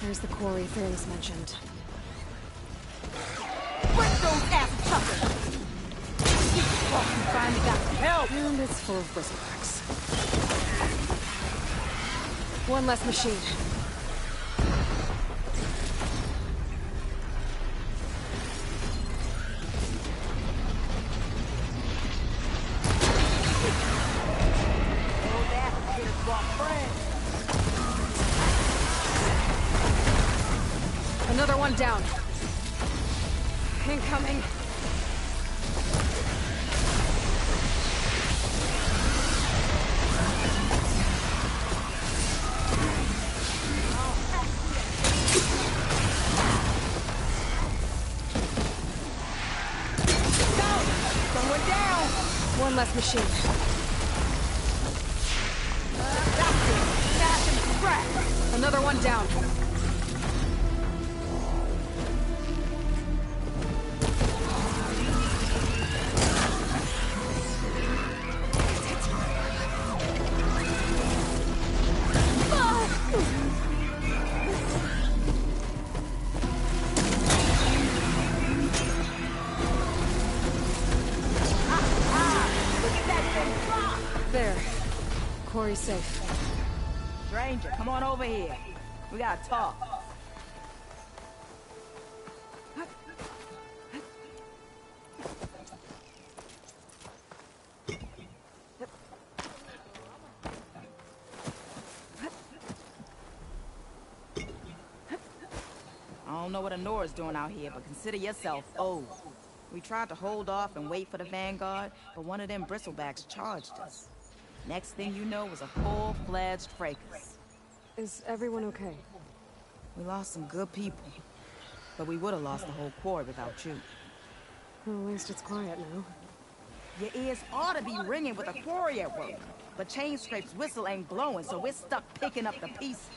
There's the quarry Fearless mentioned. Break those ass chuckers! You finally got some help! And it's full of bristlebacks. One less machine. Oh, that's his friend. Another one down. Incoming. Someone down! One less machine. That's it! Smash and crack! Another one down. There. Quarry's safe. Stranger, come on over here. We gotta talk. I don't know what Anora's doing out here, but consider yourself old. We tried to hold off and wait for the Vanguard, but one of them bristlebacks charged us. Next thing you know was a full-fledged fracas. Is everyone okay? We lost some good people, but we would have lost the whole quarry without you. Well, at least it's quiet now. Your ears ought to be ringing with a quarry at work, but Chain Scrape's whistle ain't blowing, so we're stuck picking up the pieces.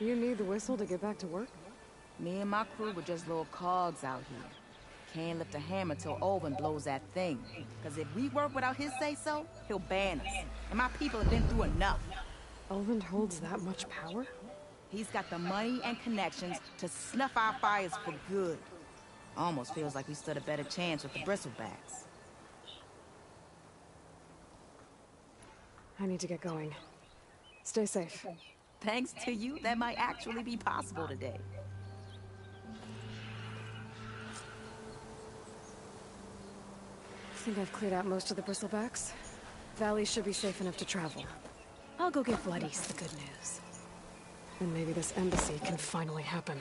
You need the whistle to get back to work? Me and my crew were just little cogs out here. Can't lift a hammer till Olvin blows that thing. Cause if we work without his say-so, he'll ban us. And my people have been through enough. Ulvund holds that much power? He's got the money and connections to snuff our fires for good. Almost feels like we stood a better chance with the bristlebacks. I need to get going. Stay safe. Thanks to you, that might actually be possible today. I think I've cleared out most of the bristlebacks. Valley should be safe enough to travel. I'll go give Bloodies the good news. And maybe this embassy can finally happen.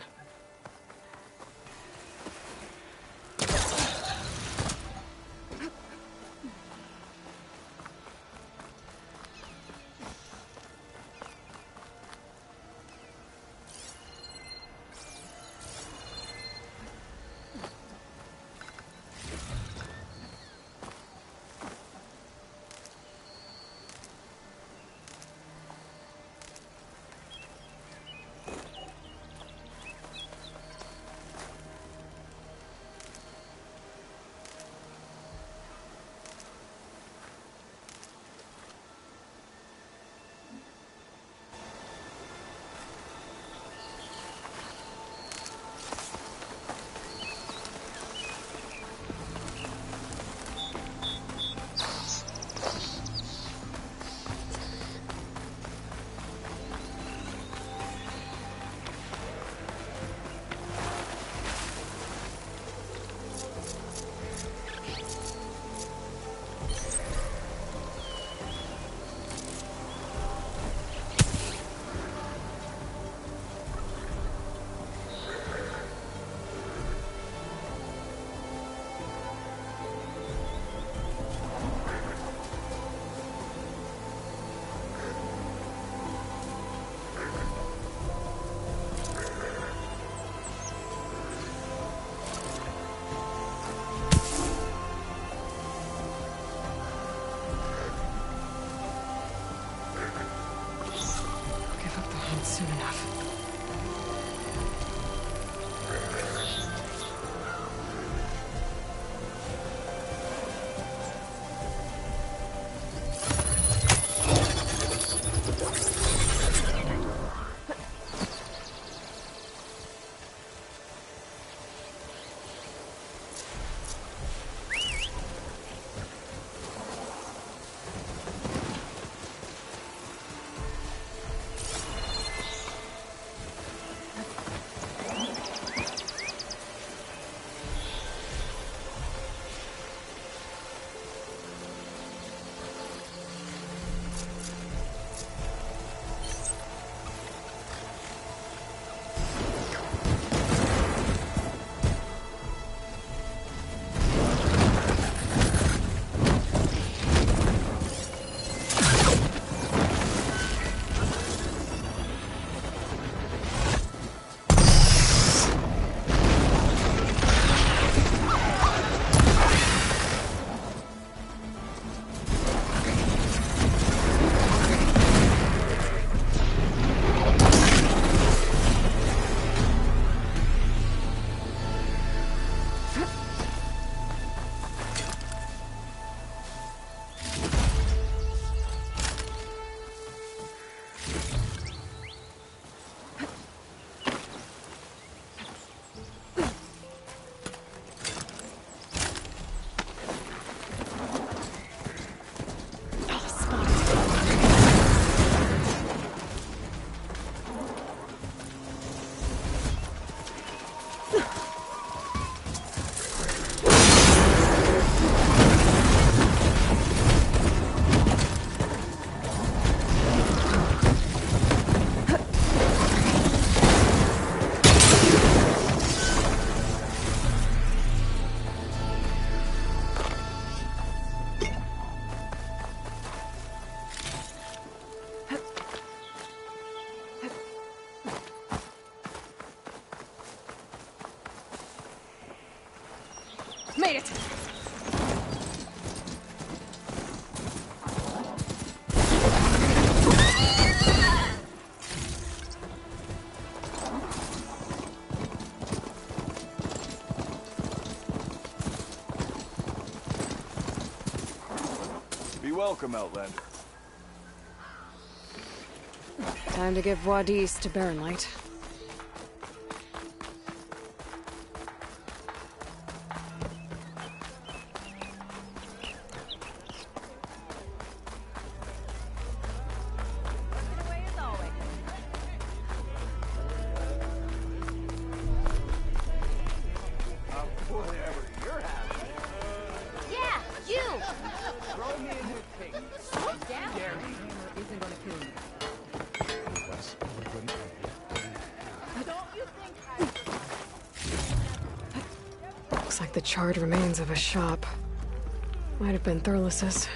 Made it! Be welcome, Outlander. Time to give Wadis to Baronlight. Looks like the charred remains of a shop. Might have been Thurlis's.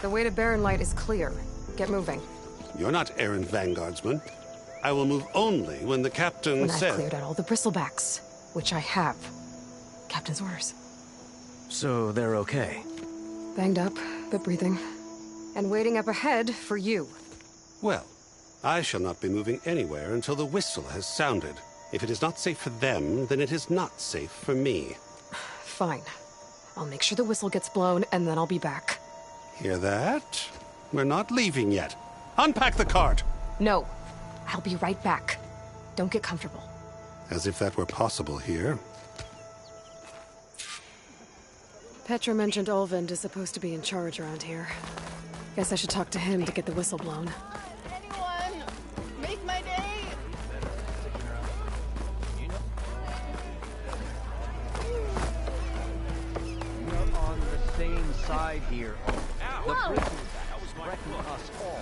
The way to Baronlight is clear. Get moving. You're not errant vanguardsman. I will move only when the captain When says... I've cleared out all the bristlebacks, which I have. Captain's orders. So they're okay? Banged up, but breathing. And waiting up ahead for you. Well, I shall not be moving anywhere until the whistle has sounded. If it is not safe for them, then it is not safe for me. Fine. I'll make sure the whistle gets blown, and then I'll be back. Hear that? We're not leaving yet. Unpack the cart! No. I'll be right back. Don't get comfortable. As if that were possible here. Petra mentioned Olvind is supposed to be in charge around here. Guess I should talk to him to get the whistle blown. Anyone! Make my day! We're on the same side here. The Bristlebacks threaten us all.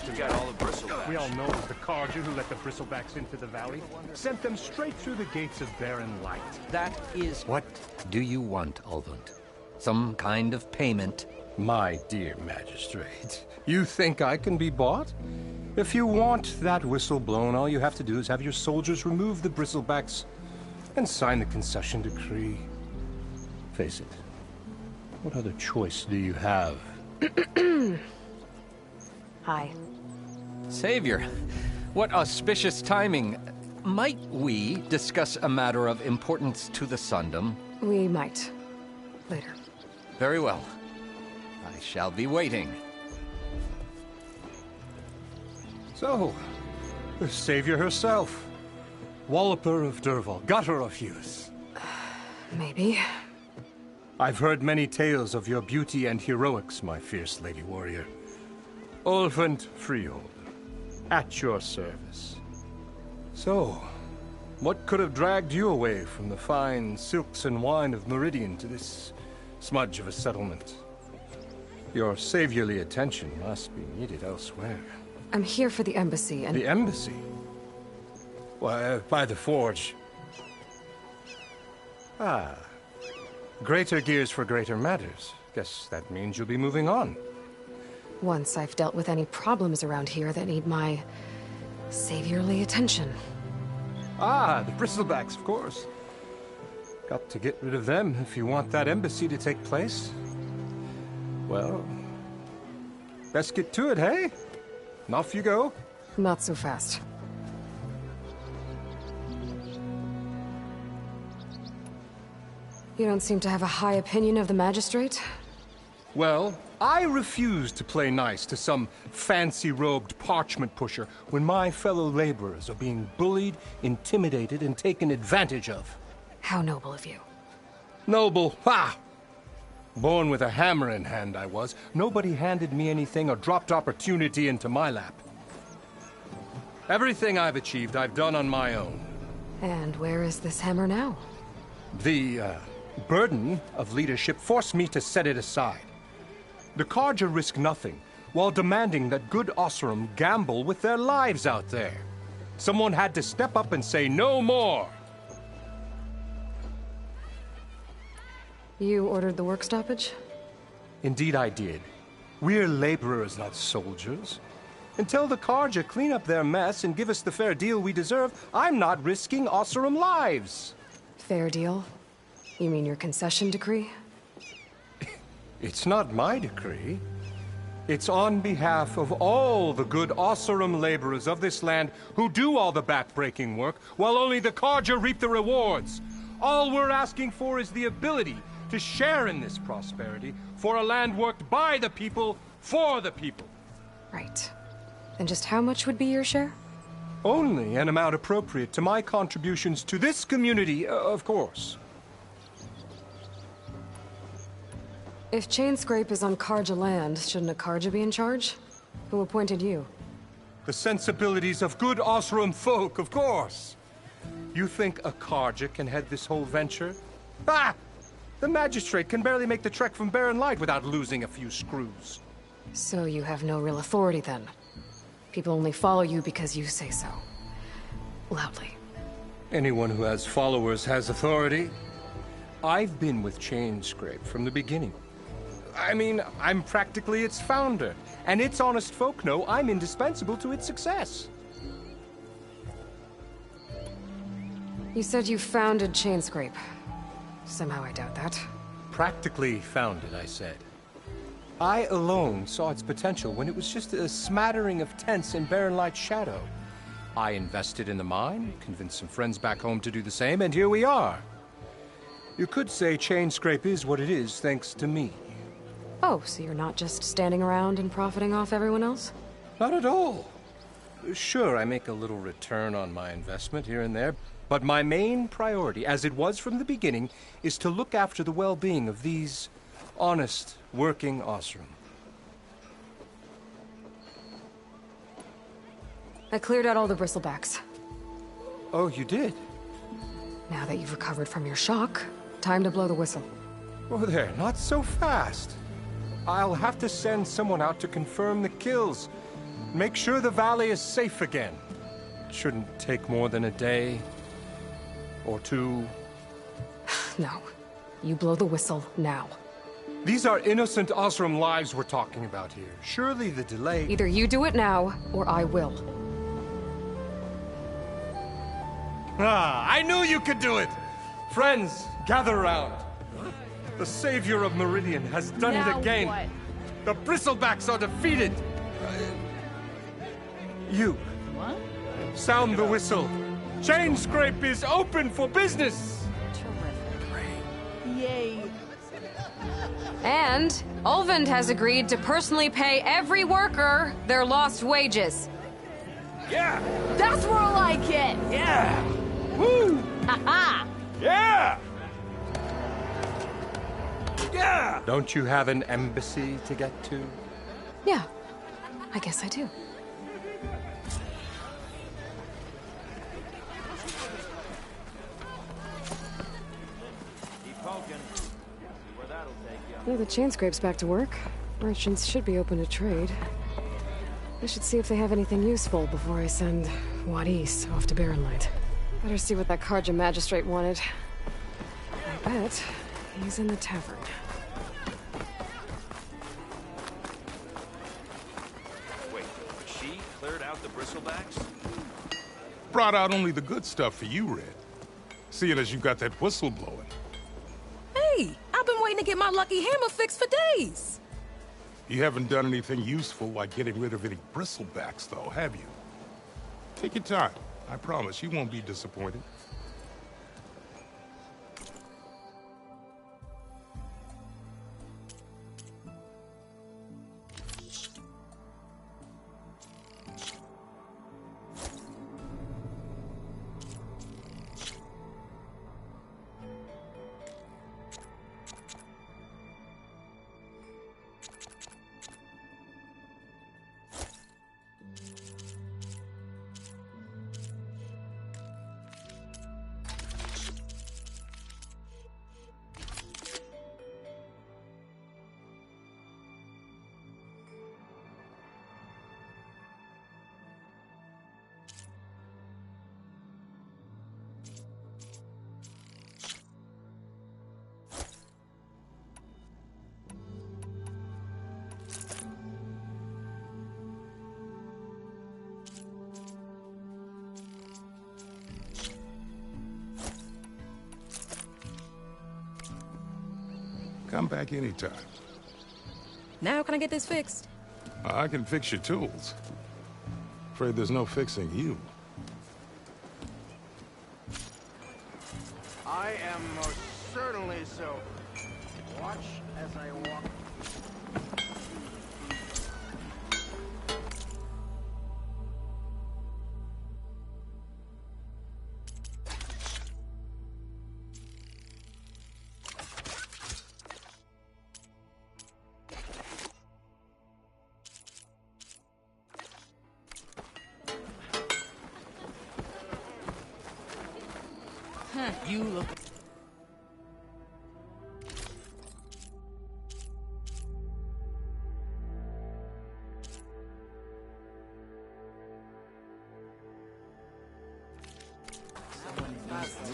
You got all the bristlebacks. We all know it was the Carja who let the Bristlebacks into the valley. Sent them straight through the gates of Barren Light. That is... What do you want, Ulvund? Some kind of payment? My dear magistrate, you think I can be bought? If you want that whistle blown, all you have to do is have your soldiers remove the Bristlebacks and sign the concession decree. Face it, what other choice do you have? Hi. Savior, what auspicious timing. Might we discuss a matter of importance to the Sundom? We might. Later. Very well. I shall be waiting. So, the Savior herself. Walloper of Derval, gutter of youth. Maybe. I've heard many tales of your beauty and heroics, my fierce lady warrior. Ulvund Freehold, at your service. So, what could have dragged you away from the fine silks and wine of Meridian to this smudge of a settlement? Your saviorly attention must be needed elsewhere. I'm here for the embassy and... The embassy? Why, by the forge. Ah. Greater gears for greater matters. Guess that means you'll be moving on. Once I've dealt with any problems around here that need my... saviorly attention. Ah, the Bristlebacks, of course. Got to get rid of them if you want that embassy to take place. Well, best get to it, hey? And off you go. Not so fast. You don't seem to have a high opinion of the magistrate? Well, I refuse to play nice to some fancy-robed parchment pusher when my fellow laborers are being bullied, intimidated, and taken advantage of. How noble of you. Noble, ha! Born with a hammer in hand, I was. Nobody handed me anything or dropped opportunity into my lap. Everything I've achieved, I've done on my own. And where is this hammer now? The, burden of leadership forced me to set it aside. The Carja risk nothing, while demanding that good Oseram gamble with their lives out there. Someone had to step up and say no more! You ordered the work stoppage? Indeed I did. We're laborers, not soldiers. Until the Carja clean up their mess and give us the fair deal we deserve, I'm not risking Oseram lives. Fair deal? You mean your concession decree? It's not my decree. It's on behalf of all the good Oseram laborers of this land who do all the back-breaking work, while only the Carja reap the rewards. All we're asking for is the ability to share in this prosperity for a land worked by the people, for the people. Right. Then just how much would be your share? Only an amount appropriate to my contributions to this community, of course. If Chainscrape is on Carja land, shouldn't a Carja be in charge? Who appointed you? The sensibilities of good Oseram folk, of course. You think a Carja can head this whole venture? Ah! The magistrate can barely make the trek from Barren Light without losing a few screws. So you have no real authority then? People only follow you because you say so. Loudly. Anyone who has followers has authority. I've been with Chainscrape from the beginning. I mean, I'm practically its founder, and its honest folk know I'm indispensable to its success. You said you founded Chainscrape. Somehow I doubt that. Practically founded, I said. I alone saw its potential when it was just a smattering of tents in Barren Light's shadow. I invested in the mine, convinced some friends back home to do the same, and here we are. You could say Chainscrape is what it is thanks to me. Oh, so you're not just standing around and profiting off everyone else? Not at all. Sure, I make a little return on my investment here and there, but my main priority, as it was from the beginning, is to look after the well-being of these honest, working Oseram. I cleared out all the bristlebacks. Oh, you did? Now that you've recovered from your shock, time to blow the whistle. Oh, there, not so fast. I'll have to send someone out to confirm the kills. Make sure the valley is safe again. It shouldn't take more than a day. Or two. No. You blow the whistle now. These are innocent Oseram lives we're talking about here. Surely the delay... Either you do it now, or I will. Ah, I knew you could do it! Friends, gather around. The savior of Meridian has done Now it again. what? The Bristlebacks are defeated. You. What? Sound the whistle. Chainscrape is open for business. Yay. And Ulvund has agreed to personally pay every worker their lost wages. Yeah! That's more like it! Yeah! Woo! Aha! Yeah! Yeah! Don't you have an embassy to get to? Yeah, I guess I do. Keep poking. See where that'll take you. Now the Chainscrape's back to work. Merchants should be open to trade. I should see if they have anything useful before I send Wadis off to Barren Light. Better see what that Carja magistrate wanted. I bet he's in the tavern. Wait, she cleared out the bristlebacks? Brought out only the good stuff for you, Red. Seeing as you got that whistle blowing. Hey, I've been waiting to get my lucky hammer fixed for days. You haven't done anything useful like getting rid of any bristlebacks, though, have you? Take your time. I promise you won't be disappointed. Come back anytime. Now can I get this fixed? I can fix your tools. Afraid there's no fixing you. I am most certainly so. Watch as I walk. You look...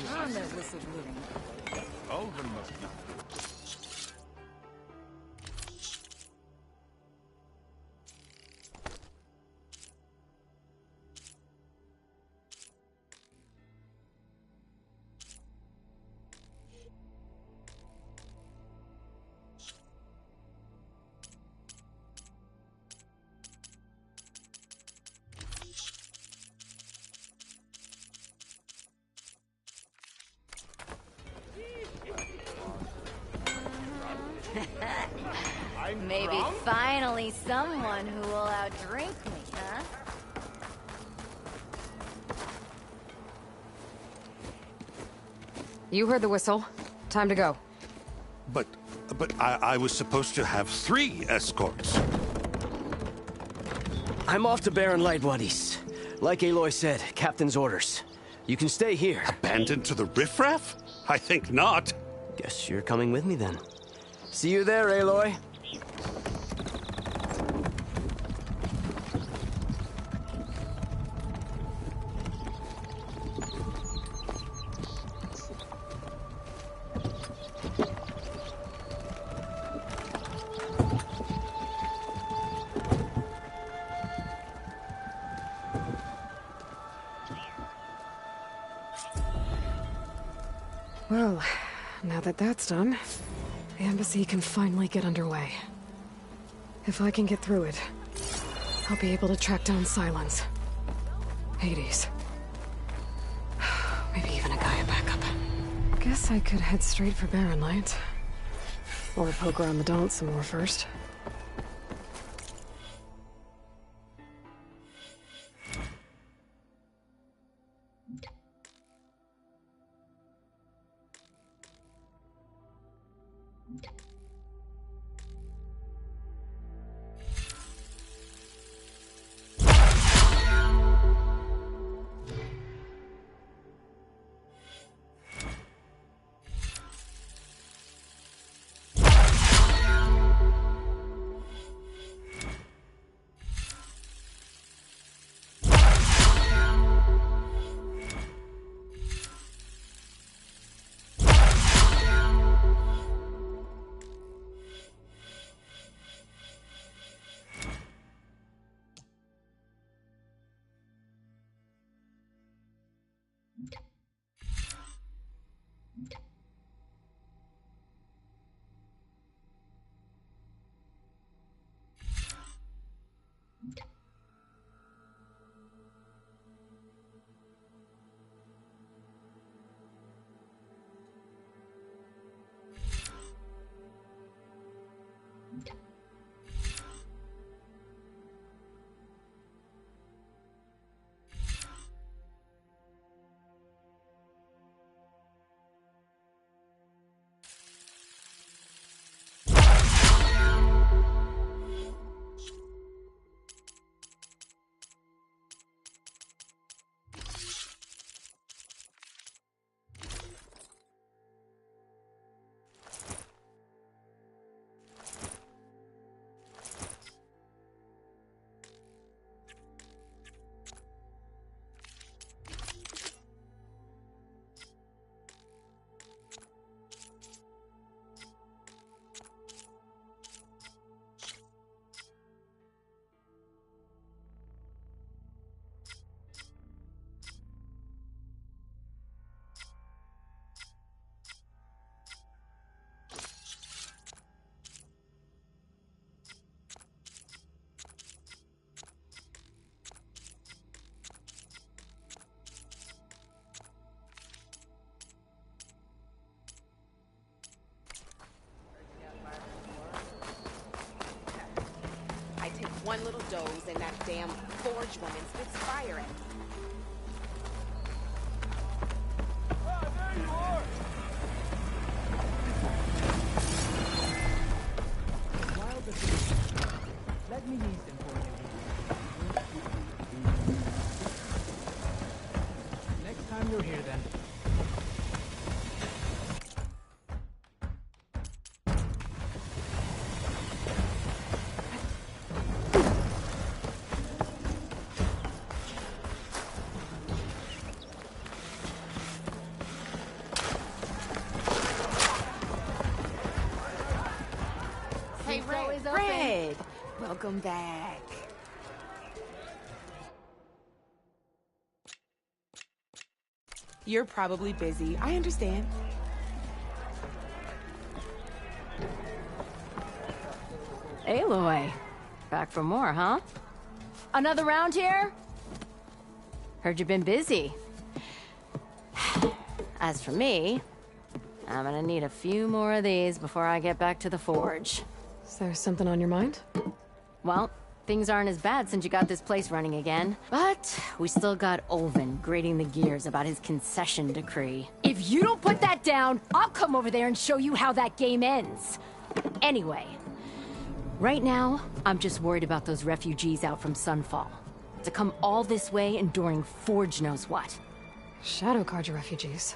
I'm that whistle blew. Ulvin must be... Maybe finally someone who will outdrink me, huh? You heard the whistle. Time to go. But I was supposed to have 3 escorts. I'm off to Baron Lightwaddies. Like Aloy said, Captain's orders. You can stay here. Abandoned to the riffraff? I think not. Guess you're coming with me then. See you there, Aloy. Well, now that that's done, the embassy can finally get underway. If I can get through it, I'll be able to track down Sylens, Hades, maybe even a Gaia backup. Guess I could head straight for Barren Light. Or poke around the Daunt some more first. One little doze and that damn Forge woman spits fire at me. There you are! Let me use them for you. Next time you're here, then. Hey, Red! Welcome back. You're probably busy. I understand. Aloy. Back for more, huh? Another round here? Heard you've been busy. As for me, I'm gonna need a few more of these before I get back to the forge. Is there something on your mind? Well, things aren't as bad since you got this place running again. But we still got Olvin grating the gears about his concession decree. If you don't put that down, I'll come over there and show you how that game ends. Anyway, right now, I'm just worried about those refugees out from Sunfall. To come all this way enduring Forge knows what. Shadow Carja refugees.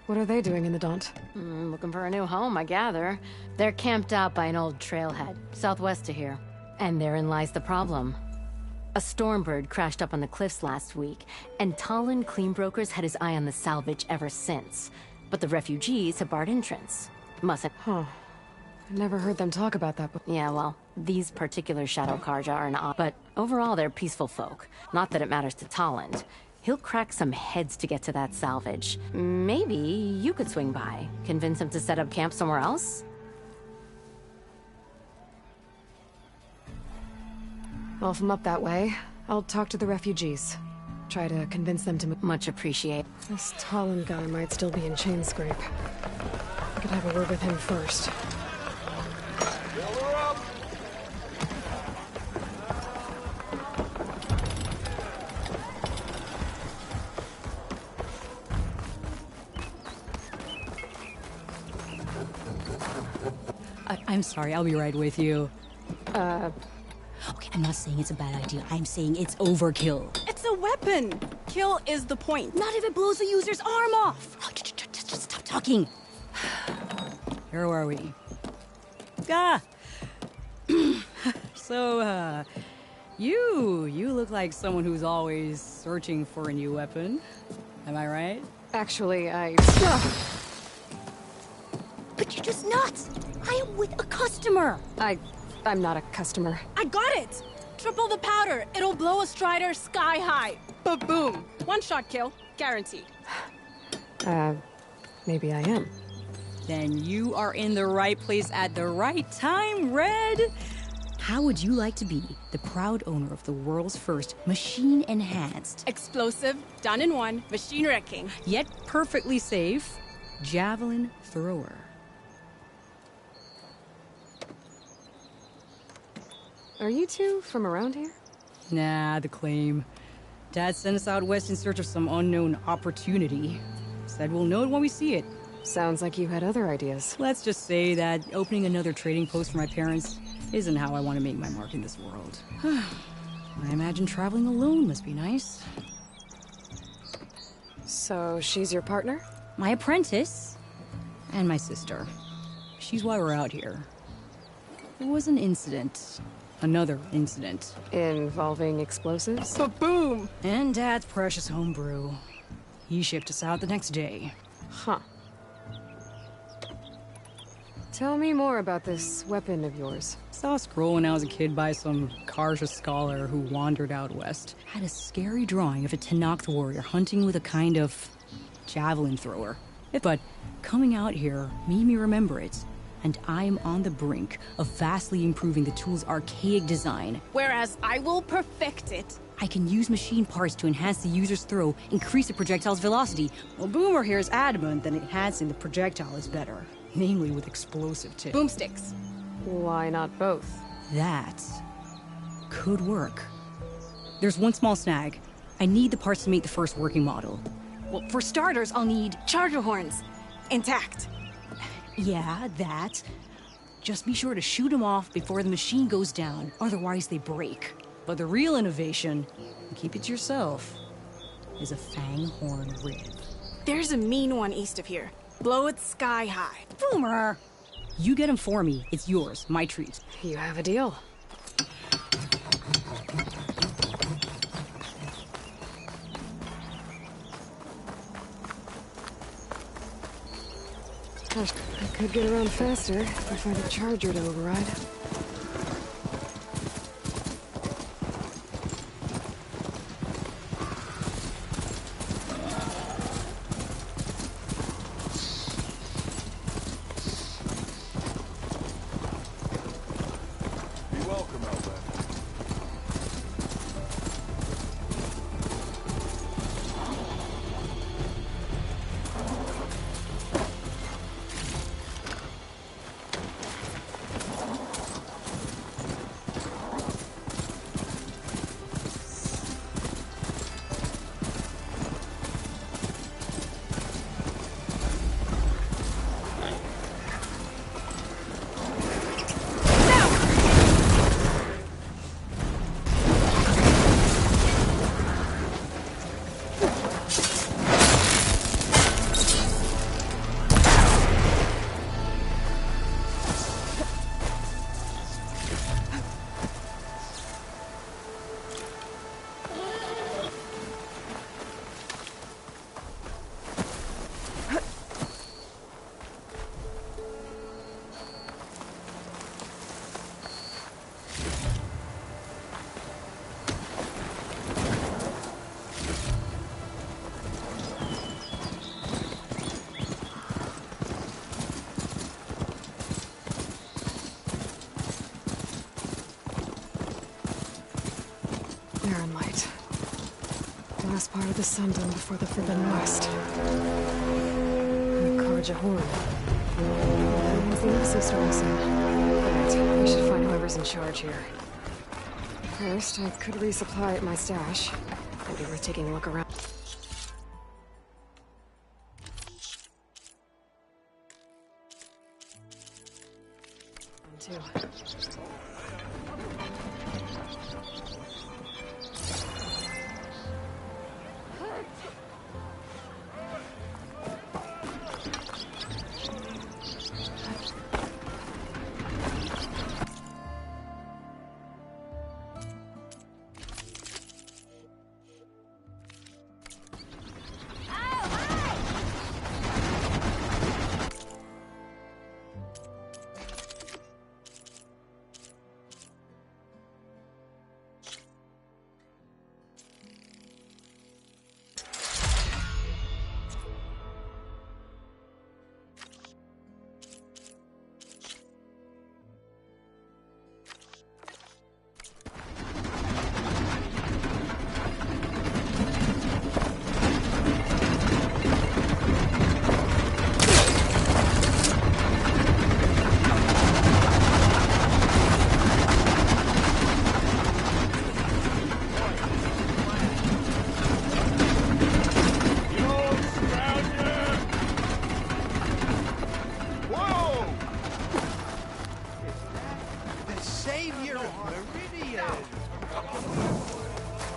What are they doing in the Daunt? Looking for a new home, I gather. They're camped out by an old trailhead, southwest of here. And therein lies the problem. A Stormbird crashed up on the cliffs last week, and Talon Cleanbrokers had his eye on the salvage ever since. But the refugees have barred entrance. Mustn't... Huh. I never heard them talk about that before. Yeah, well, these particular Shadow Carja are an odd... But overall, they're peaceful folk. Not that it matters to Talon. He'll crack some heads to get to that salvage. Maybe you could swing by, convince him to set up camp somewhere else? Well, if I'm up that way, I'll talk to the refugees. Try to convince them to... Much appreciate. This Talon guy might still be in Chainscrape. I could have a word with him first. I'm sorry, I'll be right with you. Okay, I'm not saying it's a bad idea. I'm saying it's overkill. It's a weapon! Kill is the point. Not if it blows the user's arm off! Oh, just stop talking. Where are we? So, you look like someone who's always searching for a new weapon. Am I right? Actually, But you're just nuts! I am with a customer! I'm not a customer. I got it! Triple the powder. It'll blow a Strider sky high. Ba-boom. One-shot kill. Guaranteed. Maybe I am. Then you are in the right place at the right time, Red! How would you like to be the proud owner of the world's first machine-enhanced... Explosive, done in one, machine wrecking. Yet perfectly safe, javelin thrower. Are you two from around here? Nah, the claim. Dad sent us out west in search of some unknown opportunity. Said we'll know it when we see it. Sounds like you had other ideas. Let's just say that opening another trading post for my parents isn't how I want to make my mark in this world. I imagine traveling alone must be nice. So she's your partner? My apprentice. And my sister. She's why we're out here. There was an incident. Another incident. Involving explosives? Ba-boom! And Dad's precious homebrew. He shipped us out the next day. Huh. Tell me more about this weapon of yours. Saw a scroll when I was a kid by some Carja scholar who wandered out west. Had a scary drawing of a Tenakth warrior hunting with a kind of javelin thrower. But coming out here made me remember it. And I'm on the brink of vastly improving the tool's archaic design. Whereas I will perfect it. I can use machine parts to enhance the user's throw, increase the projectile's velocity. Well, Boomer here is adamant that enhancing the projectile is better. Namely with explosive tips. Boomsticks. Why not both? That could work. There's one small snag. I need the parts to make the first working model. Well, for starters, I'll need charger horns. Intact. Yeah, that. Just be sure to shoot them off before the machine goes down, otherwise they break. But the real innovation, and keep it to yourself, is a fang horn rib. There's a mean one east of here. Blow it sky high. Boomer! You get him for me. It's yours. My treat. You have a deal. I could get around faster if I find a charger to override. Be welcome, Outlander. Iron light. Last part of the Sundom before the Forbidden West. And Karja Horn. That means the embassy story soon. Right, we should find whoever's in charge here. First, I could resupply at my stash. Might be worth taking a look around. Too.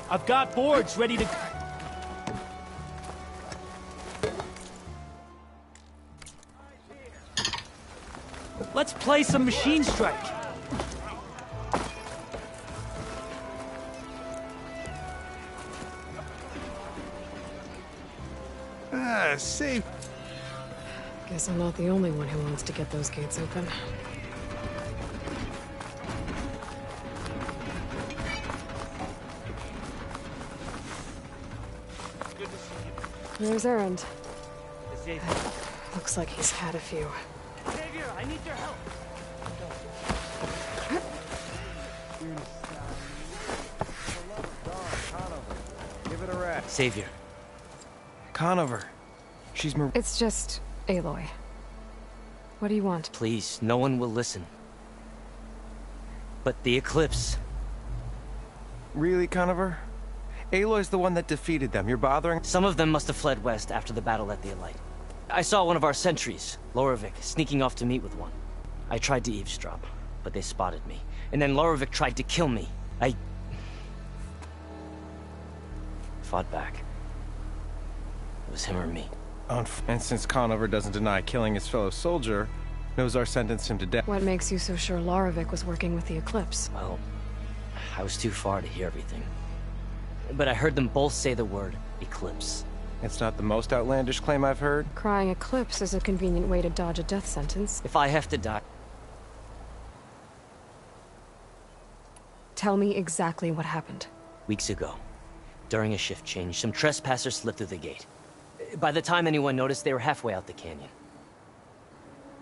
I've got boards ready to... Let's play some Machine Strike. Safe. Guess I'm not the only one who wants to get those gates open. There's Erend. Looks like he's had a few. Xavier, I need your help. Give it a rest. Xavier. Conover. She's It's just Aloy. What do you want? Please, no one will listen. But the Eclipse... Really, Conover? Aloy's the one that defeated them. You're bothering? Some of them must have fled west after the battle at the Elite. I saw one of our sentries, Lorevic, sneaking off to meet with one. I tried to eavesdrop, but they spotted me. And then Lorevic tried to kill me. I fought back. It was him or me. And since Conover doesn't deny killing his fellow soldier, Nozar sentenced him to death. What makes you so sure Lorevic was working with the Eclipse? Well, I was too far to hear everything. But I heard them both say the word Eclipse. It's not the most outlandish claim I've heard. Crying Eclipse is a convenient way to dodge a death sentence. If I have to die... Tell me exactly what happened. Weeks ago, during a shift change, some trespassers slipped through the gate. By the time anyone noticed, they were halfway out the canyon.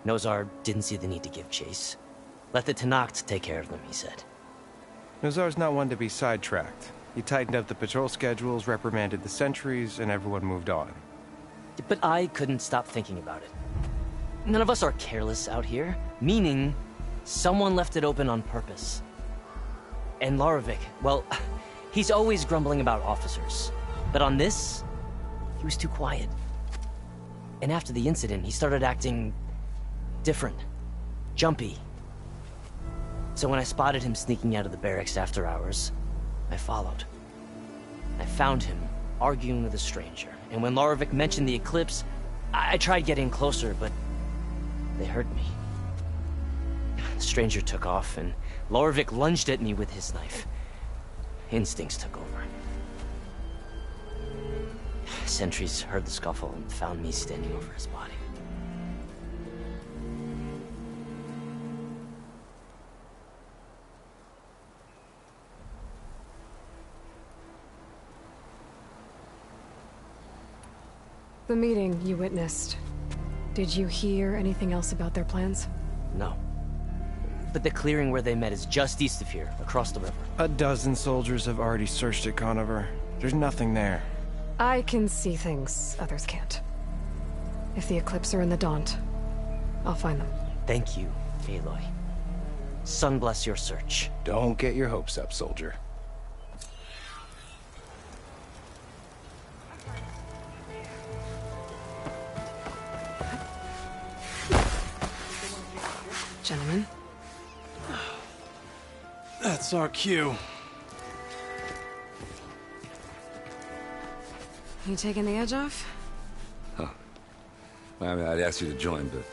Nozar didn't see the need to give chase. Let the Tenakth take care of them, he said. Nozar's not one to be sidetracked. He tightened up the patrol schedules, reprimanded the sentries, and everyone moved on. But I couldn't stop thinking about it. None of us are careless out here, meaning someone left it open on purpose. And Lorevic, well, he's always grumbling about officers. But on this, he was too quiet. And after the incident, he started acting different, jumpy. So when I spotted him sneaking out of the barracks after hours, I followed. I found him arguing with a stranger, and when Lorevic mentioned the Eclipse, I tried getting closer, but they heard me. The stranger took off, and Lorevic lunged at me with his knife. Instincts took over. Sentries heard the scuffle and found me standing over his body. The meeting you witnessed. Did you hear anything else about their plans? No. But the clearing where they met is just east of here, across the river. A dozen soldiers have already searched it, Conover. There's nothing there. I can see things others can't. If the Eclipse are in the Daunt, I'll find them. Thank you, Aloy. Sun bless your search. Don't get your hopes up, soldier. Gentlemen. That's our cue. You taking the edge off? Huh. Well, I mean, I'd ask you to join, but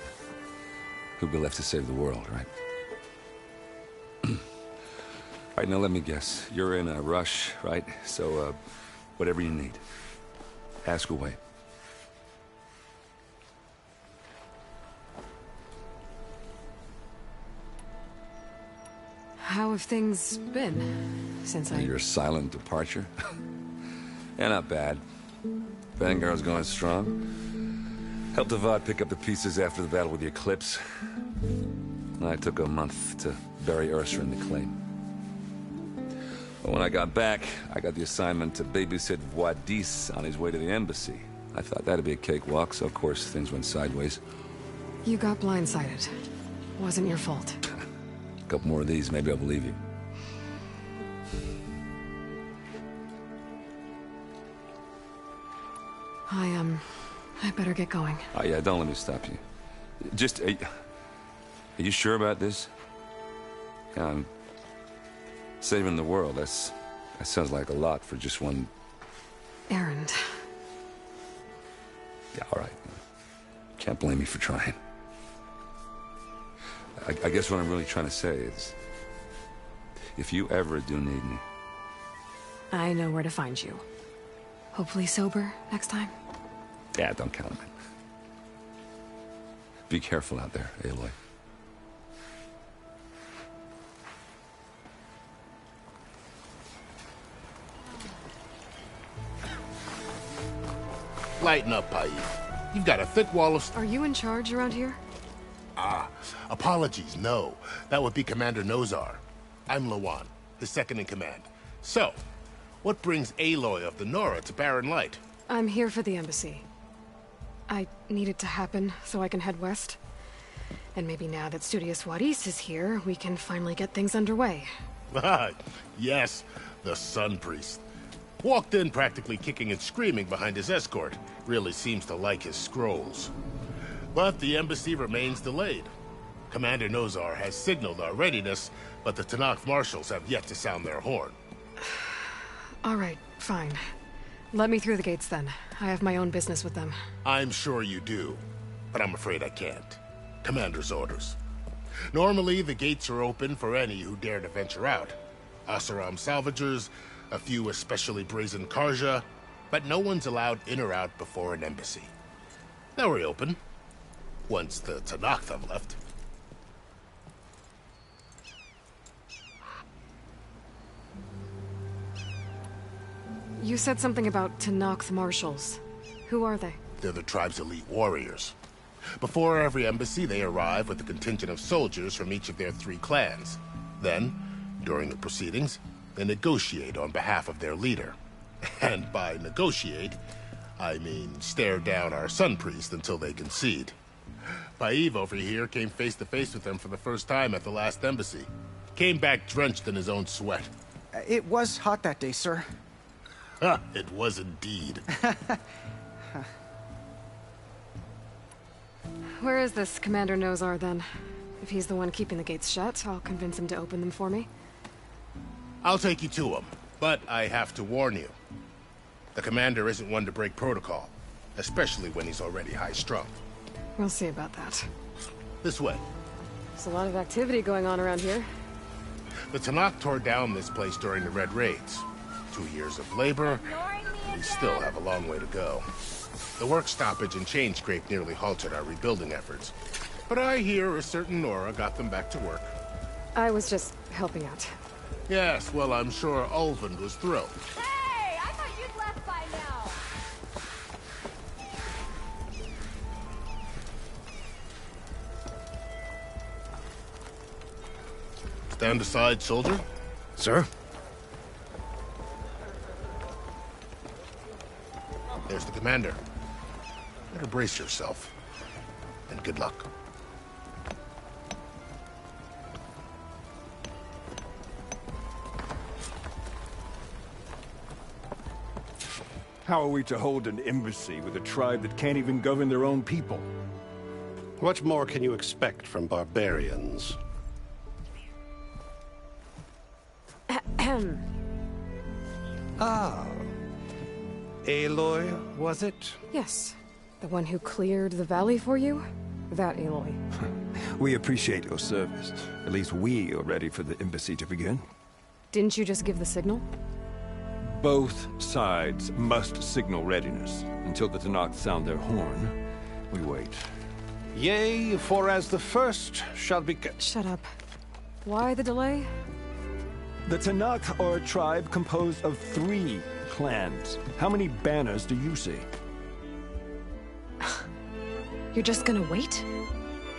who'd be left to save the world, right? All right, now let me guess. You're in a rush, right? So, whatever you need, ask away. How have things been since Your silent departure? Yeah, not bad. Vanguard's going strong. Helped Avad pick up the pieces after the battle with the Eclipse. I took a month to bury Ursa in the claim. But when I got back, I got the assignment to babysit Wadis on his way to the embassy. I thought that'd be a cakewalk, so of course things went sideways. You got blindsided. Wasn't your fault. A couple more of these, maybe I'll believe you. I better get going. Oh, yeah, don't let me stop you. Just, are you sure about this? Yeah, I'm saving the world. That sounds like a lot for just one... errand. Yeah, all right. Can't blame me for trying. I guess what I'm really trying to say is, if you ever do need me... I know where to find you. Hopefully sober next time. Yeah, don't count on it. Be careful out there, Aloy. Lighten up, Paik. You've got a thick wall of... Are you in charge around here? Apologies, no. That would be Commander Nozar. I'm Lawan, his second-in-command. So, what brings Aloy of the Nora to Barren Light? I'm here for the embassy. I need it to happen so I can head west. And maybe now that Studious Wadis is here, we can finally get things underway. Yes, The Sun Priest. Walked in practically kicking and screaming behind his escort. Really seems to like his scrolls. But the embassy remains delayed. Commander Nozar has signaled our readiness, but the Tenakth marshals have yet to sound their horn. All right, fine. Let me through the gates then. I have my own business with them. I'm sure you do, but I'm afraid I can't. Commander's orders. Normally, the gates are open for any who dare to venture out. Asaram salvagers, a few especially brazen Karja, but no one's allowed in or out before an embassy. They'll reopen, once the Tenakth have left. You said something about Tenakth marshals. Who are they? They're the tribe's elite warriors. Before every embassy, they arrive with a contingent of soldiers from each of their 3 clans. Then, during the proceedings, they negotiate on behalf of their leader. And by negotiate, I mean stare down our Sun Priest until they concede. Paiv over here came face to face with them for the first time at the last embassy. Came back drenched in his own sweat. It was hot that day, sir. It was indeed. Where is this Commander Nozar, then? If he's the one keeping the gates shut, I'll convince him to open them for me. I'll take you to him, but I have to warn you. The commander isn't one to break protocol, especially when he's already high-strung. We'll see about that. This way. There's a lot of activity going on around here. The Tenakth tore down this place during the Red Raids. 2 years of labor, we still have a long way to go. The work stoppage and chain scrape nearly halted our rebuilding efforts. But I hear a certain Nora got them back to work. I was just helping out. Yes, well, I'm sure Ulvund was thrilled. Hey, I thought you'd left by now. Stand aside, soldier. Sir? There's the commander. Better brace yourself. And good luck. How are we to hold an embassy with a tribe that can't even govern their own people? What more can you expect from barbarians? Ah. Aloy, was it? Yes. The one who cleared the valley for you? That Aloy. We appreciate your service. At least we are ready for the embassy to begin. Didn't you just give the signal? Both sides must signal readiness. Until the Tenakth sound their horn, we wait. Yea, for as the first shall be... Shut up. Why the delay? The Tenakth are a tribe composed of 3 clans. How many banners do you see? You're just gonna wait?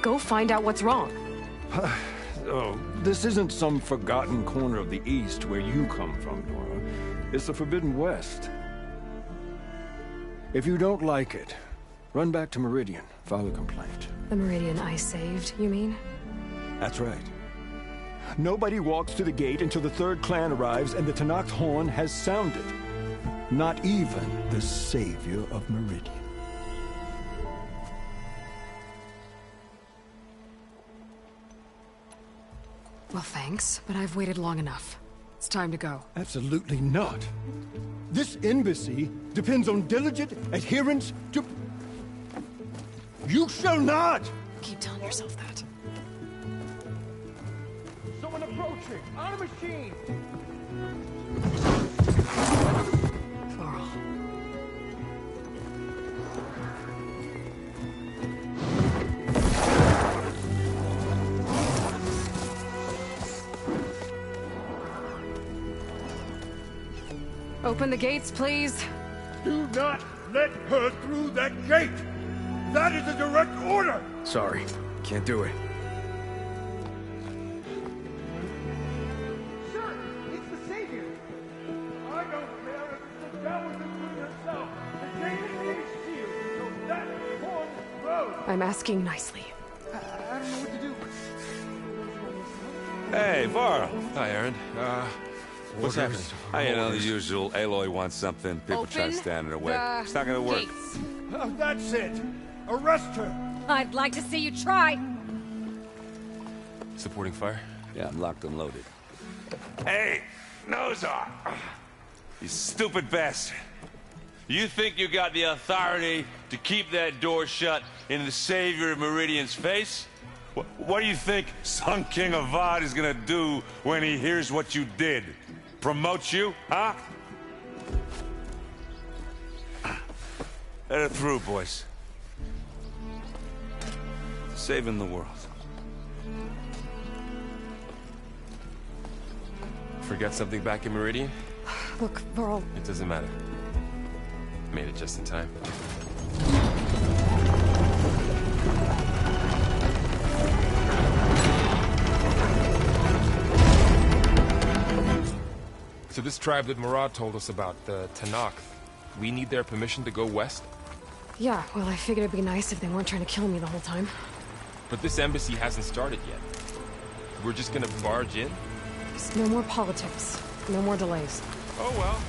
Go find out what's wrong. Oh, this isn't some forgotten corner of the East where you come from, Nora. It's the Forbidden West. If you don't like it, run back to Meridian, file a complaint. The Meridian I saved, you mean? That's right. Nobody walks to the gate until the 3rd clan arrives and the Tenakth horn has sounded. Not even the savior of Meridian. Well, thanks, but I've waited long enough. It's time to go. Absolutely not. This embassy depends on diligent adherence to... You shall not! Keep telling yourself that. Someone approaching! On a machine! Varl. Open the gates, please. Do not let her through that gate! That is a direct order! Sorry, can't do it. Sir, it's the Savior! I don't care if it's the devil the Queen herself. The gate is sealed until that horn blows. I'm asking nicely. I don't know what to do. Hey, Varl. Hi, Aaron. What's happening? You know, the usual. Aloy wants something. People try to stand in her way. It's not gonna work. Gates. That's it. Arrest her. I'd like to see you try. Supporting fire? Yeah, I'm locked and loaded. Hey, Nozar! You stupid bastard. You think you got the authority to keep that door shut in the Savior of Meridian's face? What do you think Sun King Avad is gonna do when he hears what you did? Promote you, huh? Let it through, boys. Saving the world. Forget something back in Meridian? Look, Varl. It doesn't matter. Made it just in time. So this tribe that Murad told us about, the Tenakth, we need their permission to go west? Yeah, well, I figured it'd be nice if they weren't trying to kill me the whole time. But this embassy hasn't started yet. We're just gonna barge in? Just no more politics. No more delays. Oh well.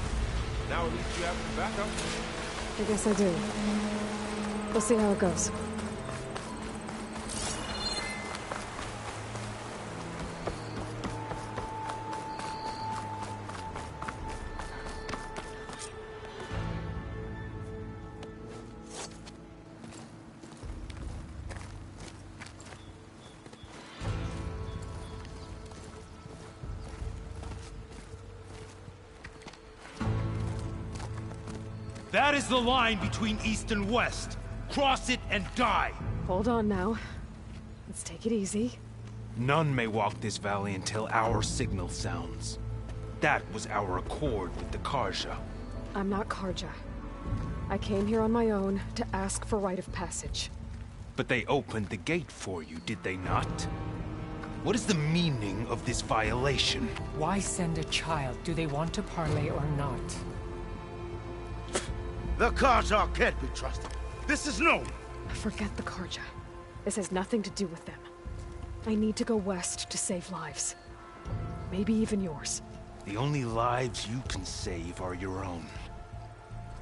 Now at least you have the backup. I guess I do. We'll see how it goes. That is the line between East and West. Cross it and die. Hold on now. Let's take it easy. None may walk this valley until our signal sounds. That was our accord with the Karja. I'm not Karja. I came here on my own to ask for rite of passage. But they opened the gate for you, did they not? What is the meaning of this violation? Why send a child? Do they want to parley or not? The Karja can't be trusted. This is known. Forget the Karja. This has nothing to do with them. I need to go west to save lives. Maybe even yours. The only lives you can save are your own.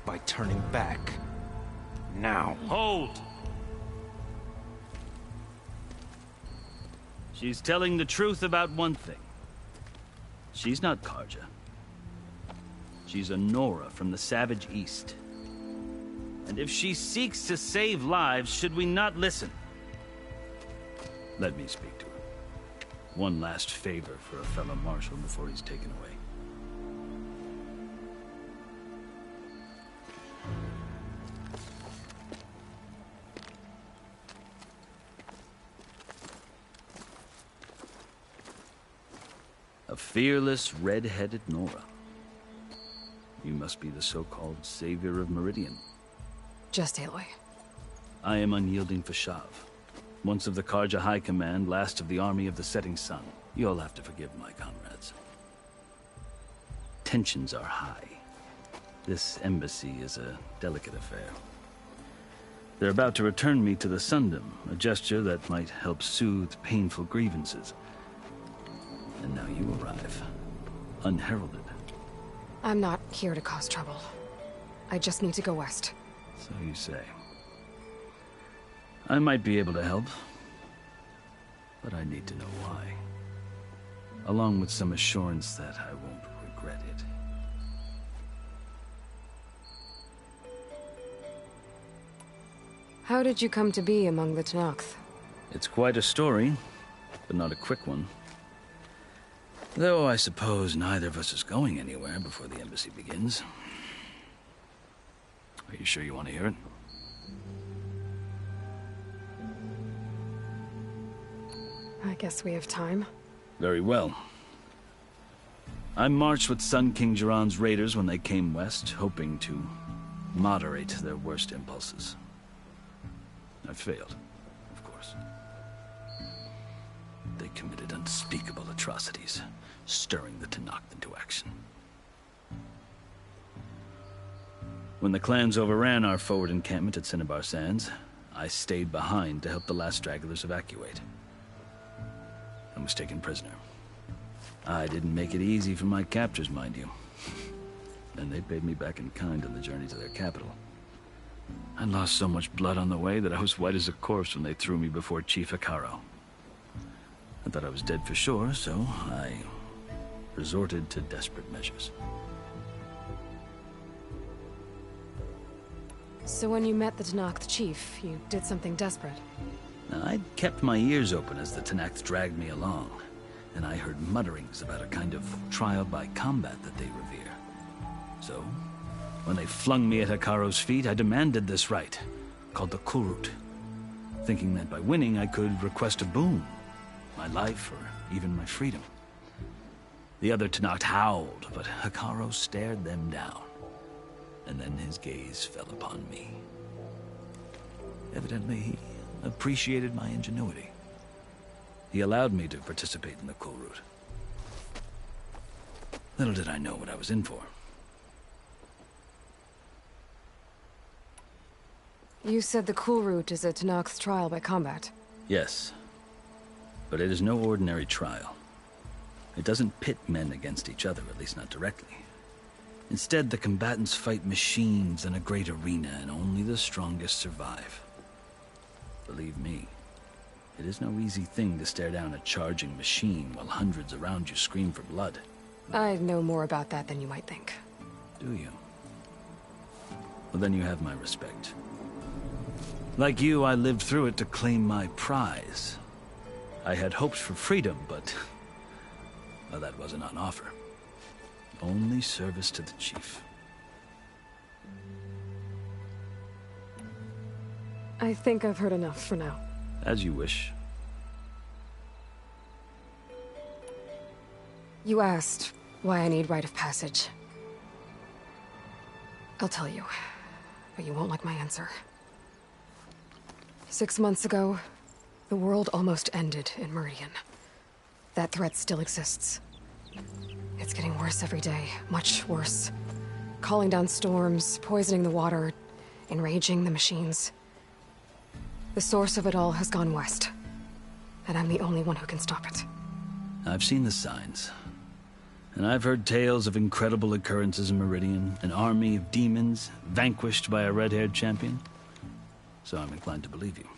By turning back. Now. Hold! She's telling the truth about one thing. She's not Karja. She's a Nora from the Savage East. And if she seeks to save lives, should we not listen? Let me speak to her. One last favor for a fellow marshal before he's taken away. A fearless, red-headed Nora. You must be the so-called Savior of Meridian. Just Aloy. I am Unyielding Fashav. Once of the Karja High Command, last of the Army of the Setting Sun. You'll have to forgive my comrades. Tensions are high. This embassy is a delicate affair. They're about to return me to the Sundom, a gesture that might help soothe painful grievances. And now you arrive, unheralded. I'm not here to cause trouble. I just need to go west. So you say. I might be able to help, but I need to know why. Along with some assurance that I won't regret it. How did you come to be among the Tenakth? It's quite a story, but not a quick one. Though I suppose neither of us is going anywhere before the embassy begins. Are you sure you want to hear it? I guess we have time. Very well. I marched with Sun King Jiran's raiders when they came west, hoping to moderate their worst impulses. I failed, of course. They committed unspeakable atrocities, stirring the Tenakth into action. When the clans overran our forward encampment at Cinnabar Sands, I stayed behind to help the last stragglers evacuate. I was taken prisoner. I didn't make it easy for my captors, mind you. And they paid me back in kind on the journey to their capital. I lost so much blood on the way that I was white as a corpse when they threw me before Chief Hekarro. I thought I was dead for sure, so I resorted to desperate measures. So when you met the Tenakth chief, you did something desperate? Now, I'd kept my ears open as the Tenakth dragged me along, and I heard mutterings about a kind of trial by combat that they revere. So, when they flung me at Hekarro's feet, I demanded this rite, called the Kulrut, thinking that by winning I could request a boon, my life or even my freedom. The other Tenakth howled, but Hekarro stared them down, and then his gaze fell upon me. Evidently, he appreciated my ingenuity. He allowed me to participate in the Kulrut. Little did I know what I was in for. You said the Kulrut is a Tenakth's trial by combat. Yes. But it is no ordinary trial. It doesn't pit men against each other, at least not directly. Instead, the combatants fight machines in a great arena, and only the strongest survive. Believe me, it is no easy thing to stare down a charging machine while hundreds around you scream for blood. I know more about that than you might think. Do you? Well, then you have my respect. Like you, I lived through it to claim my prize. I had hoped for freedom, but well, that wasn't on offer. Only service to the chief. I think I've heard enough for now. As you wish. You asked why I need rite of passage. I'll tell you, but you won't like my answer. 6 months ago, the world almost ended in Meridian. That threat still exists. It's getting worse every day, much worse. Calling down storms, poisoning the water, enraging the machines. The source of it all has gone west, and I'm the only one who can stop it. I've seen the signs. And I've heard tales of incredible occurrences in Meridian, an army of demons vanquished by a red-haired champion. So I'm inclined to believe you.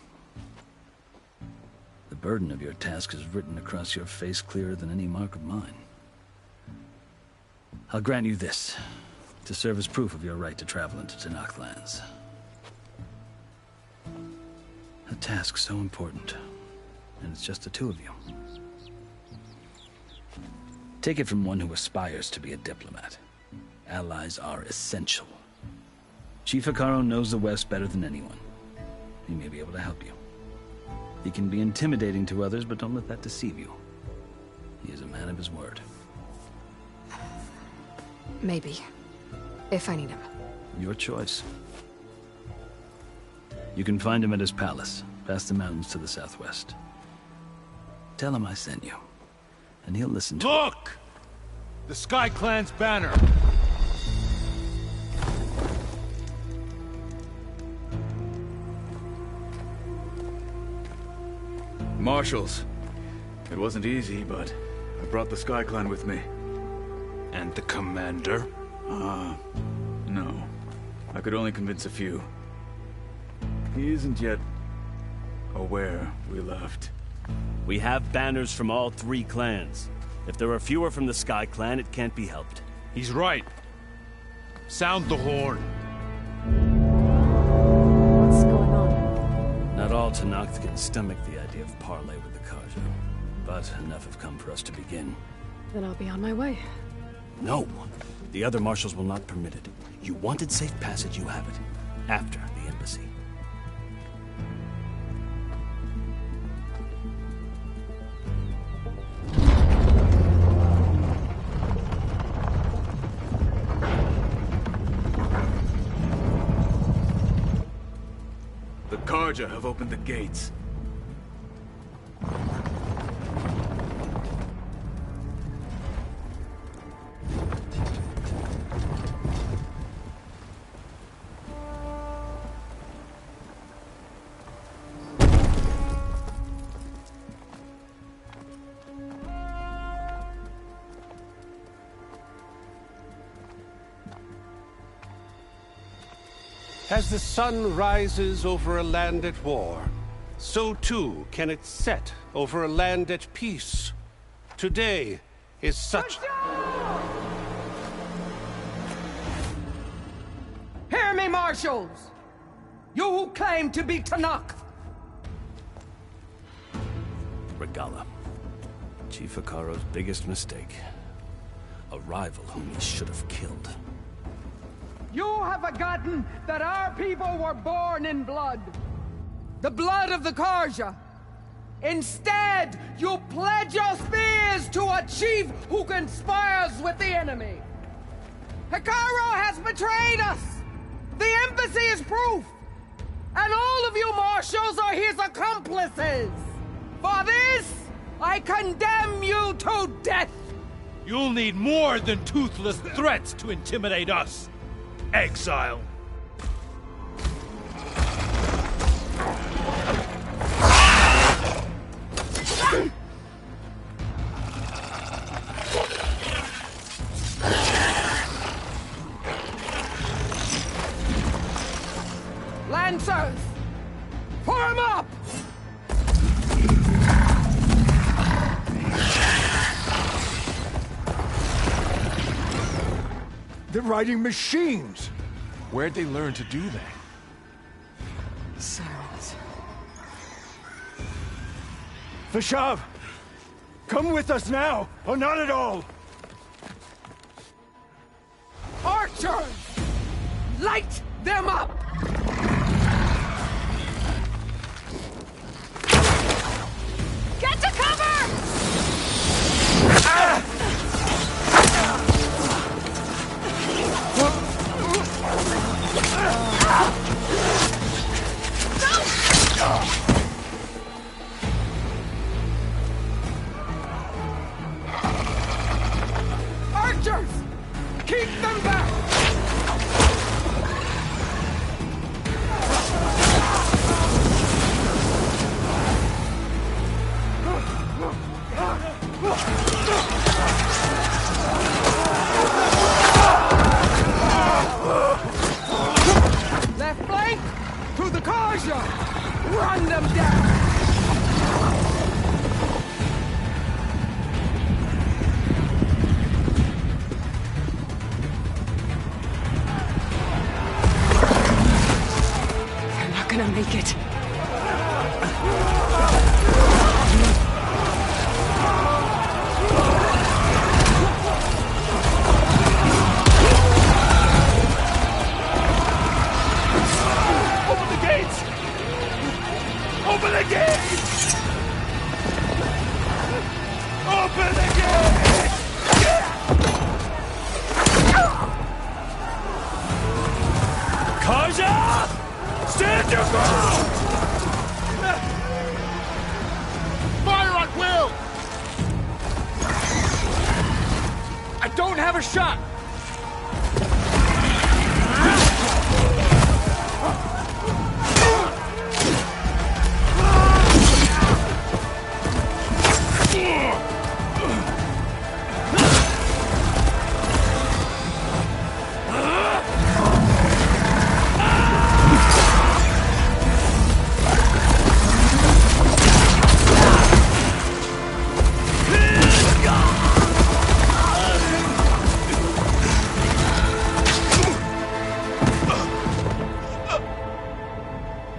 The burden of your task is written across your face clearer than any mark of mine. I'll grant you this, to serve as proof of your right to travel into Tenakth lands. A task so important, and it's just the two of you. Take it from one who aspires to be a diplomat. Allies are essential. Chief Hekarro knows the West better than anyone. He may be able to help you. He can be intimidating to others, but don't let that deceive you. He is a man of his word. Maybe. If I need him. Your choice. You can find him at his palace, past the mountains to the southwest. Tell him I sent you, and he'll listen to Look! The Sky Clan's banner! Marshals. It wasn't easy, but I brought the Sky Clan with me. And the commander? No. I could only convince a few. He isn't yet aware we left. We have banners from all 3 clans. If there are fewer from the Sky Clan, it can't be helped. He's right. Sound the horn. What's going on? Not all Tenakth can stomach the idea of parley with the Carja, but enough have come for us to begin. Then I'll be on my way. No. The other marshals will not permit it. You wanted safe passage, you have it. After the embassy. The Carja have opened the gates. As the sun rises over a land at war, so too can it set over a land at peace. Today is such... Hear me, marshals! You who claim to be Tanakh! Regalla. Chief Hekarro's biggest mistake. A rival whom he should have killed. You have forgotten that our people were born in blood. The blood of the Carja. Instead, you pledge your spears to a chief who conspires with the enemy. Hekarro has betrayed us! The embassy is proof! And all of you marshals are his accomplices! For this, I condemn you to death! You'll need more than toothless threats to intimidate us. Exile. Lancers! Form up! They're riding machines! Where'd they learn to do that? Silence. Vashav! Come with us now, or not at all! Archers! Light them up! Get to cover! Archers! Keep them back! Left flank! To the Carja! Run them down! They're not gonna make it. Open the gates! Open the gates! Open the gates! Carja! Stand your ground! Fire at will! I don't have a shot!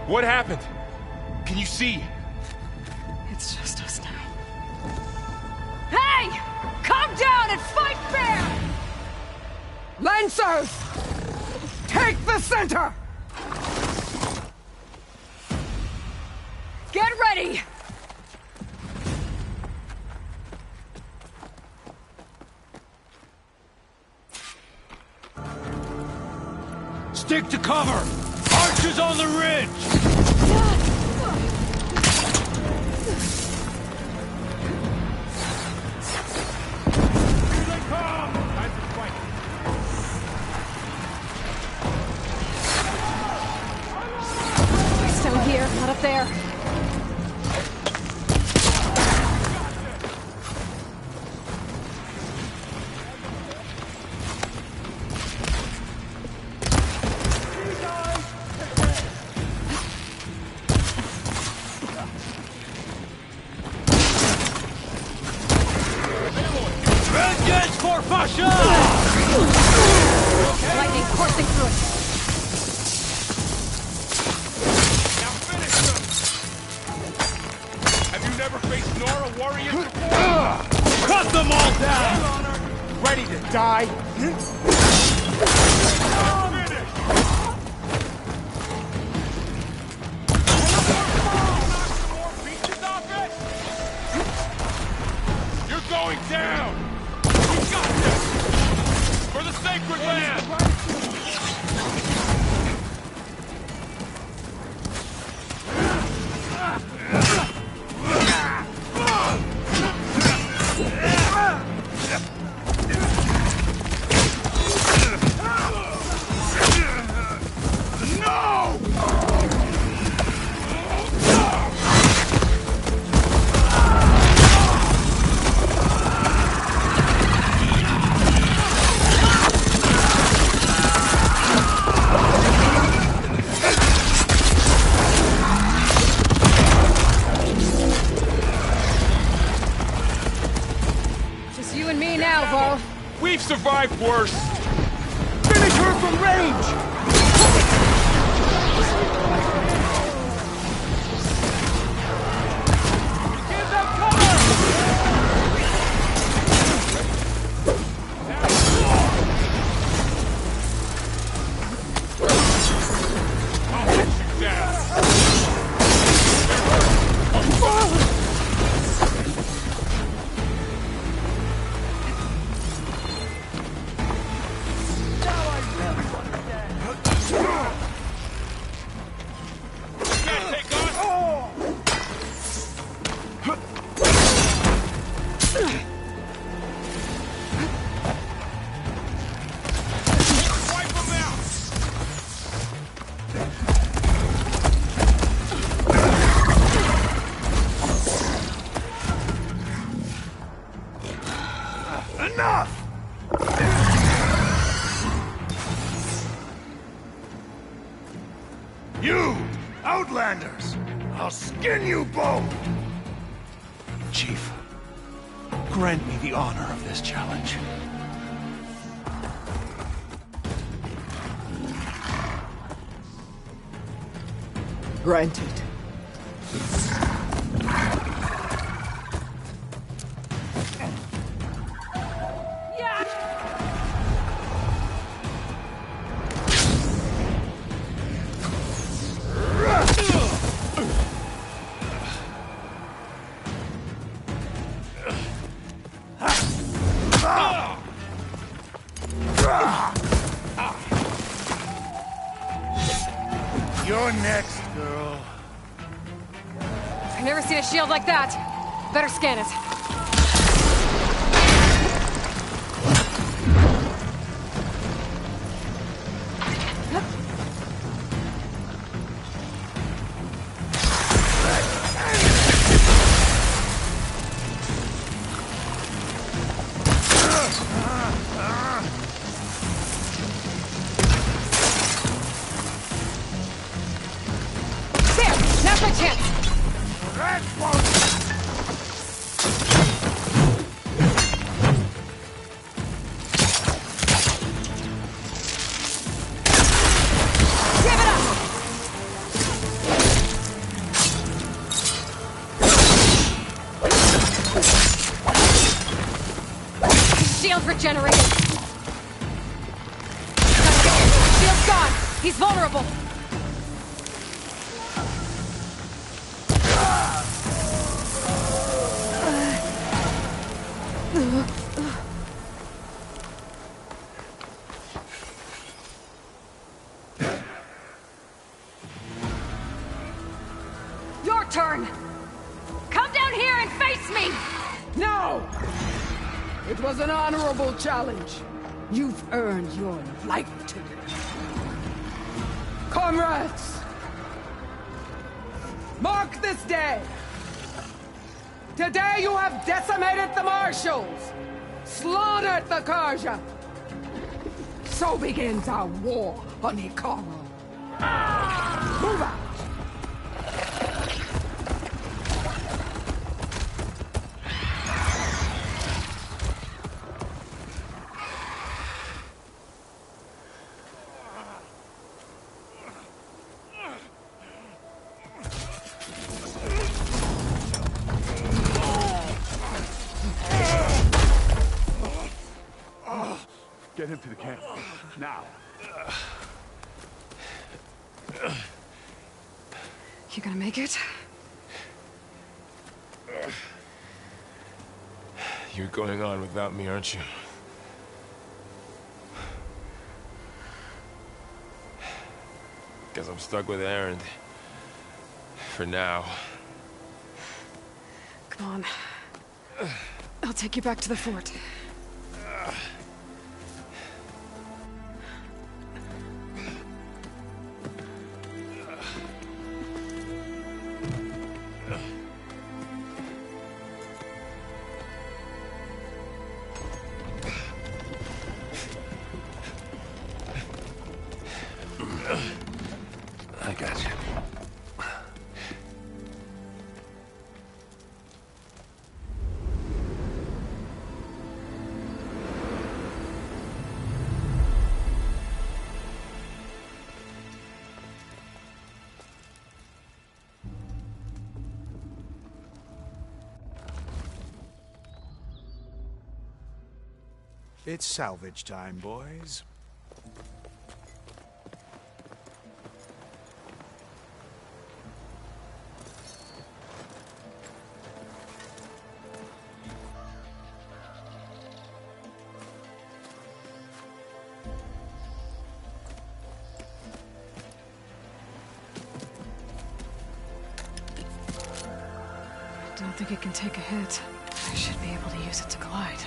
What happened? Can you see? It's just us now. Hey! Calm down and fight fair! Lancers! Take the center! Get ready! Stick to cover! Archers on the ridge! Here they come! Time to fight! Still here, not up there. survived worse! Finish her from range! Give them cover! Enough! You, Outlanders! I'll skin you both! Chief, grant me the honor of this challenge. Granted. You're next, girl. I've never seen a shield like that. Better scan it. Now's my chance! Give it up! Shield regenerated! Shield's gone! He's vulnerable! Your turn! Come down here and face me! No! It was an honorable challenge. You've earned your life to it. Comrades! Mark this day! Today you have decimated the Marshals! Slaughtered the Karja! So begins our war on Hikaru. Move out! Get him to the camp. Now. You gonna make it? You're going on without me, aren't you? Guess I'm stuck with Erend. For now. Come on. I'll take you back to the fort. I got you. It's salvage time, boys. I don't think it can take a hit. I should be able to use it to glide.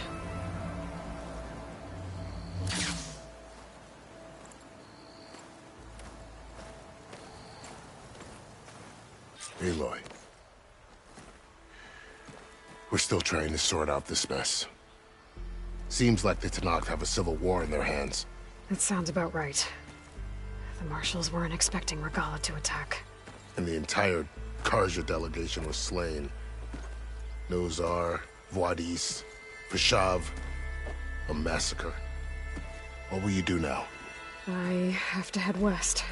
Aloy. We're still trying to sort out this mess. Seems like the Tenakth have a civil war in their hands. That sounds about right. The Marshals weren't expecting Regalla to attack. And the entire Carja delegation was slain. Nozar, Vuadis, Vashav. A massacre. What will you do now? I have to head west.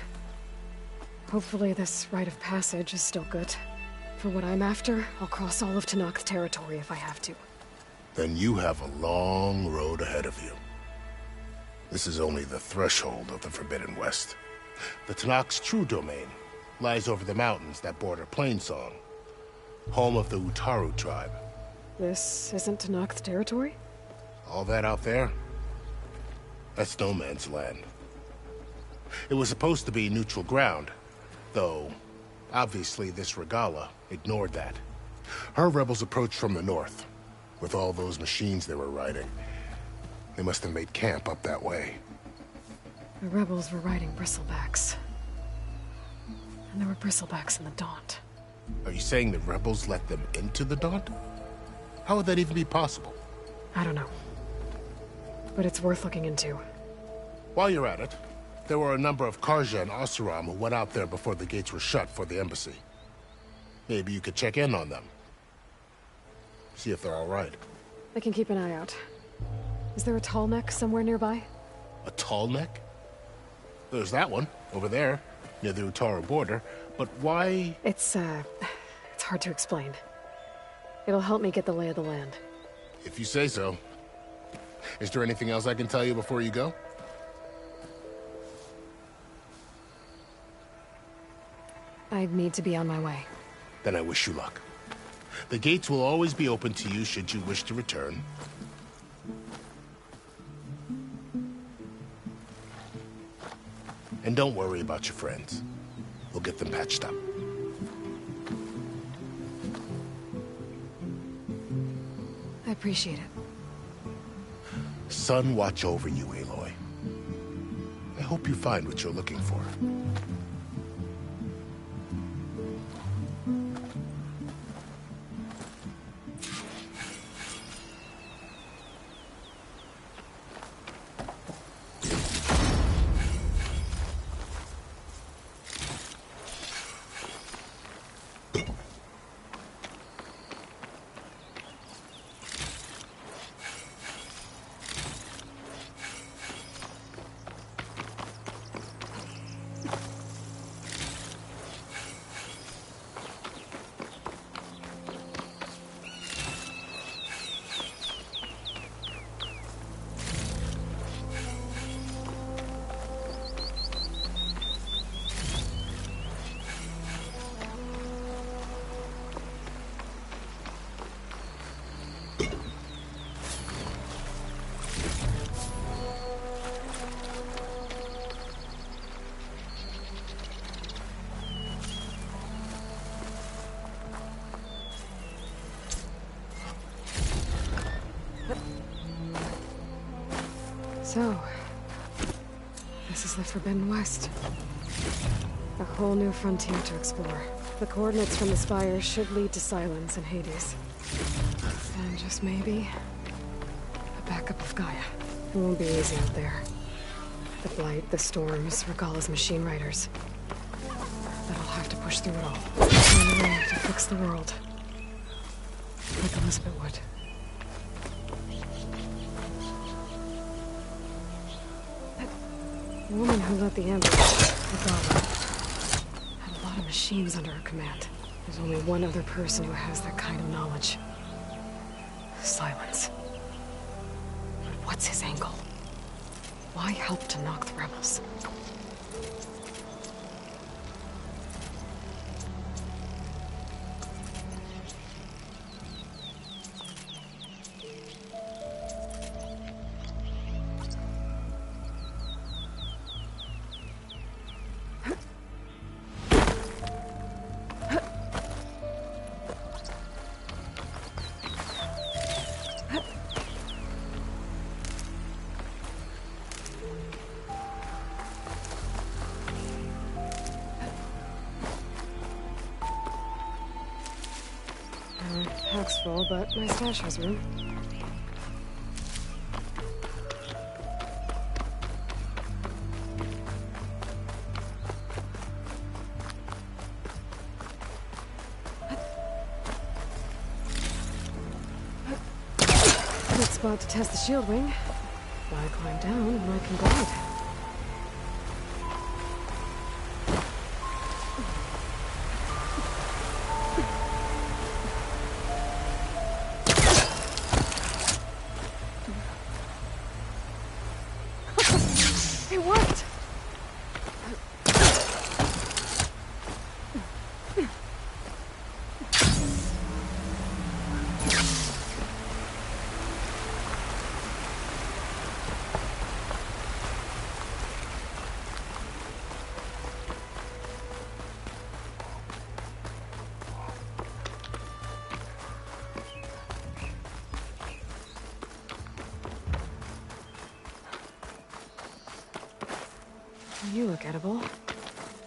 Hopefully this rite of passage is still good. For what I'm after, I'll cross all of Tenakth territory if I have to. Then you have a long road ahead of you. This is only the threshold of the Forbidden West. The Tenakth's true domain lies over the mountains that border Plainsong, home of the Utaru tribe. This isn't Tenakth territory? All that out there? That's no man's land. It was supposed to be neutral ground, though obviously this Regalla ignored that. Her rebels approached from the north, with all those machines they were riding. They must have made camp up that way. The rebels were riding bristlebacks. And there were bristlebacks in the Daunt. Are you saying the rebels let them into the Daunt? How would that even be possible? I don't know. But it's worth looking into. While you're at it, there were a number of Carja and Oseram who went out there before the gates were shut for the embassy. Maybe you could check in on them. See if they're all right. I can keep an eye out. Is there a tall neck somewhere nearby? A tall neck? There's that one, over there, near the Utaru border. But why? It's hard to explain. It'll help me get the lay of the land. If you say so. Is there anything else I can tell you before you go? I need to be on my way. Then I wish you luck. The gates will always be open to you should you wish to return. And don't worry about your friends. We'll get them patched up. I appreciate it. Sun watch over you, Aloy. I hope you find what you're looking for. So, this is the Forbidden West. A whole new frontier to explore. The coordinates from the spire should lead to Silence and Hades. And just maybe, a backup of Gaia. It won't be easy out there. The Blight, the Storms, Regalla's machine riders. But I'll have to push through it all. Find a way to fix the world. Like Elizabeth would. The woman who led the ambush, Regalla, had a lot of machines under her command. There's only one other person who has that kind of knowledge. Silence. But What's his angle? Why help to knock the rebels? Pack's full, but my stash has room. Good spot to test the shield wing. I climb down and I can glide. It worked! You look edible.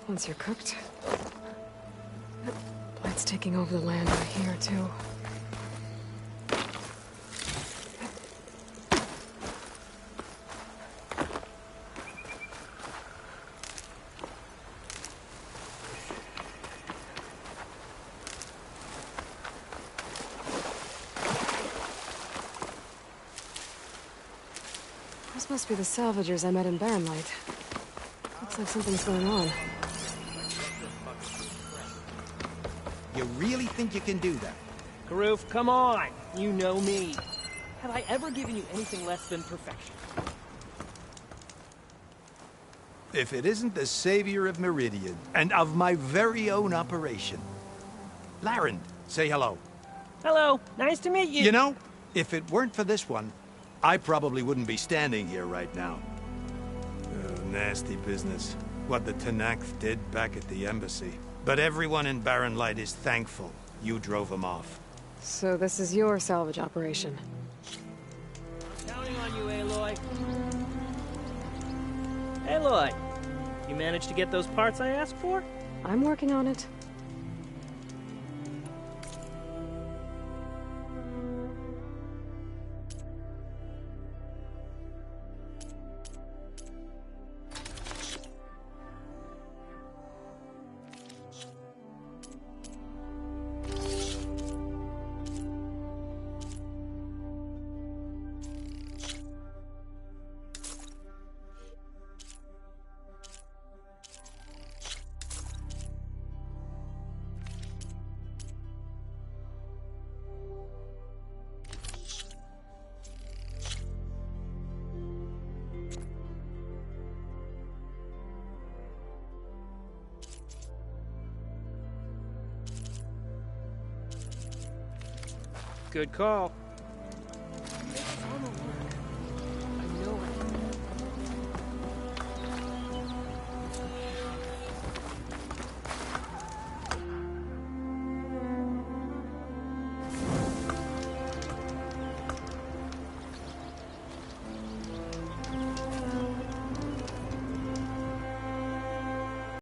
Once you're cooked. Blight's taking over the land right here, too. This must be the salvagers I met in Barren Light. Looks like something's going on. You really think you can do that? Karuf, come on! You know me. Have I ever given you anything less than perfection? If it isn't the savior of Meridian, and of my very own operation. Laren, say hello. Hello, nice to meet you. You know, if it weren't for this one, I probably wouldn't be standing here right now. Nasty business. What the Tenakth did back at the embassy. But everyone in Barren Light is thankful you drove them off. So this is your salvage operation? Counting on you, Aloy. Aloy, you managed to get those parts I asked for? I'm working on it. Good call.